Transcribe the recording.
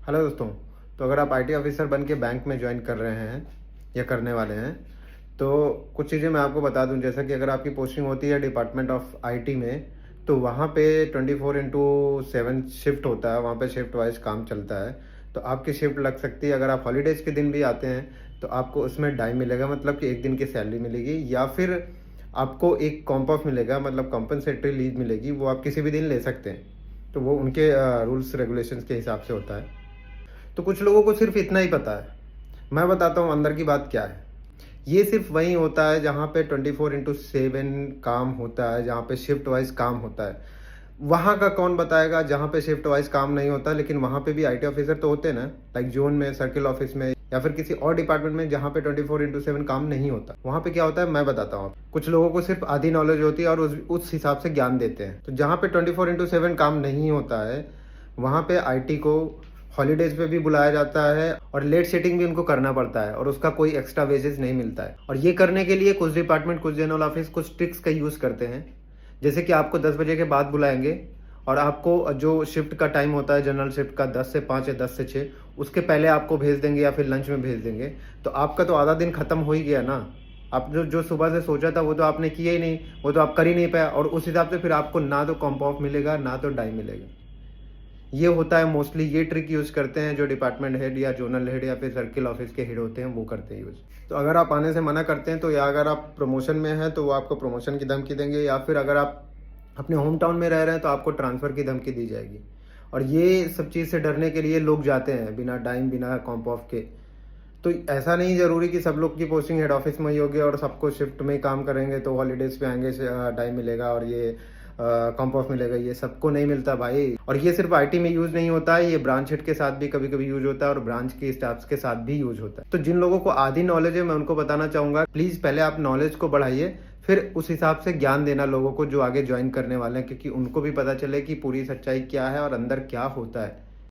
Hello दोस्तों। तो अगर आप आईटी ऑफिसर बन के बैंक में ज्वाइन कर रहे हैं या करने वाले हैं, तो कुछ चीज़ें मैं आपको बता दूं। जैसा कि अगर आपकी पोस्टिंग होती है डिपार्टमेंट ऑफ आईटी में, तो वहाँ पे 24/7 शिफ्ट होता है। वहाँ पे शिफ्ट वाइज काम चलता है। तो आपकी शिफ्ट लग सकती है। अगर आप हॉलीडेज़ के दिन भी आते हैं तो आपको उसमें डाइम मिलेगा, मतलब कि एक दिन की सैलरी मिलेगी, या फिर आपको एक कॉम्प ऑफ मिलेगा, मतलब कंपनसेटरी लीव मिलेगी। वो आप किसी भी दिन ले सकते हैं। तो वो उनके रूल्स रेगुलेशंस के हिसाब से होता है। तो कुछ लोगों को सिर्फ इतना ही पता है। मैं बताता हूँ अंदर की बात क्या है। ये सिर्फ वही होता है जहाँ पे 24/7 काम होता है, जहाँ पे शिफ्ट वाइज काम होता है। वहाँ का कौन बताएगा जहाँ पे शिफ्ट वाइज काम नहीं होता। लेकिन वहाँ पे भी आईटी ऑफिसर तो होते हैं ना, लाइक जोन में, सर्किल ऑफिस में, या फिर किसी और डिपार्टमेंट में जहाँ पे 24/7 काम नहीं होता। वहाँ पे क्या होता है मैं बताता हूँ। कुछ लोगों को सिर्फ आधी नॉलेज होती है और उस हिसाब से ज्ञान देते हैं। तो जहाँ पे 24/7 काम नहीं होता है, वहाँ पे आईटी को हॉलीडेज पे भी बुलाया जाता है और लेट सेटिंग भी उनको करना पड़ता है, और उसका कोई एक्स्ट्रा वेजेस नहीं मिलता है। और ये करने के लिए कुछ डिपार्टमेंट, कुछ जनरल ऑफिस कुछ ट्रिक्स का यूज़ करते हैं। जैसे कि आपको 10 बजे के बाद बुलाएंगे, और आपको जो शिफ्ट का टाइम होता है जनरल शिफ्ट का 10 से 5 या 10 से 6, उसके पहले आपको भेज देंगे या फिर लंच में भेज देंगे। तो आपका तो आधा दिन खत्म हो ही गया ना। आप जो जो सुबह से सोचा था वो तो आपने किया ही नहीं, वो तो आप कर ही नहीं पाया, और उस हिसाब से फिर आपको ना तो कॉम्प ऑफ मिलेगा ना तो डाई मिलेगा। ये होता है मोस्टली। ये ट्रिक यूज़ करते हैं जो डिपार्टमेंट हेड या जोनल हेड या फिर सर्किल ऑफिस के हेड होते हैं, वो करते हैं यूज़। तो अगर आप आने से मना करते हैं तो, या अगर आप प्रमोशन में हैं तो वो आपको प्रमोशन की धमकी देंगे, या फिर अगर आप अपने होम टाउन में रह रहे हैं तो आपको ट्रांसफ़र की धमकी दी जाएगी। और ये सब चीज़ से डरने के लिए लोग जाते हैं बिना डाइम, बिना कॉम्प ऑफ के। तो ऐसा नहीं ज़रूरी कि सब लोग की पोस्टिंग हेड ऑफिस में ही होगी और सबको शिफ्ट में काम करेंगे तो हॉलीडेज़ पे आएंगे, टाइम मिलेगा और ये कॉम्प ऑफ मिलेगा। ये सबको नहीं मिलता भाई। और ये सिर्फ आईटी में यूज़ नहीं होता है, ये ब्रांच हेड के साथ भी कभी कभी यूज होता है, और ब्रांच के स्टाफ्स के साथ भी यूज होता है। तो जिन लोगों को आधी नॉलेज है, मैं उनको बताना चाहूँगा, प्लीज़ पहले आप नॉलेज को बढ़ाइए, फिर उस हिसाब से ज्ञान देना लोगों को जो आगे ज्वाइन करने वाले हैं, क्योंकि उनको भी पता चले कि पूरी सच्चाई क्या है और अंदर क्या होता है।